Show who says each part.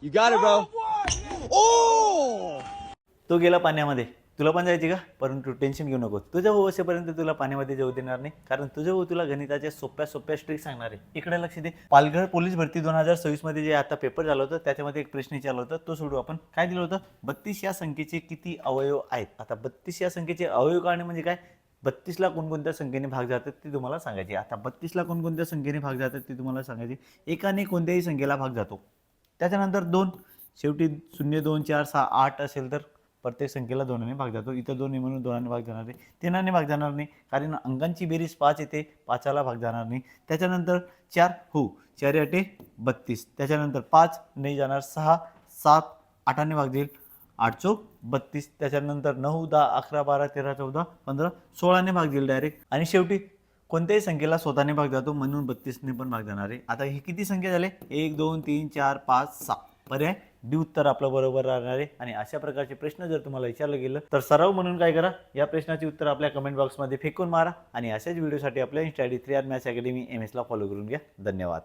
Speaker 1: You got it, bro. Oh!
Speaker 2: तो गेला पाण्यामध्ये. तुला पण जायची का? परंतु टेन्शन घेऊ नको. तुझ्या भाऊ असेपर्यंत तुला पाण्यामध्ये जाऊ देणार नाही, कारण तुझ्या भाऊ तुला गणिताच्या सोप्या ट्रिक सांगणार आहे. इकडे लक्ष दे. पालघर पोलीस भरती 2026 मध्ये जे आता पेपर झाला होता त्याच्यामध्ये एक प्रश्न विचारला होता, तो सोडू आपण. काय दिलं होतं? 32 या संख्येचे किती अवयव आहेत? आता 32 या संख्येचे अवयव काढणे म्हणजे काय? 32 ला कोणकोणत्या संख्येने भाग जातात ते तुम्हाला सांगायचे. आता 32 ला कोणकोणत्या संख्येने भाग जातात ते तुम्हाला सांगायचे. एकाने कोणत्याही संख्येला भाग जातो. त्याच्यानंतर 2, शेवटी 0, 2, 4, 6, 8 असेल तर प्रत्येक संख्येला 2ने भाग जातो. इथं 2 म्हणून 2ने भाग जाणार नाही. 3ने भाग जाणार नाही, कारण अंकांची बेरीज 5 येते, 5ला भाग जाणार नाही. त्याच्यानंतर 4, हो 4 8 32. त्याच्यानंतर 5 नाही जाणार, 6, 7, 8ने भाग जाईल, 8 चौक 32. त्याच्यानंतर 9, 10, 11, 12, 13, 14, 15, 16ने भाग जाईल डायरेक्ट. आणि शेवटी कोणत्याही संख्येला स्वतःने भाग जातो, म्हणून 32ने पण भाग जाणार आहे. आता हे किती संख्या झाले? 1, 2, 3, 4, 5, 6. पर्याय डी उत्तर आपलं बरोबर राहणार आहे. आणि अशा प्रकारचे प्रश्न जर तुम्हाला विचारलं गेलं तर सराव म्हणून काय करा, या प्रश्नाची उत्तर आपल्या कमेंट बॉक्समध्ये फेकून मारा. आणि अशाच व्हिडिओसाठी आपल्या Insta ID 3R maths academy MS ला फॉलो करून घ्या. धन्यवाद.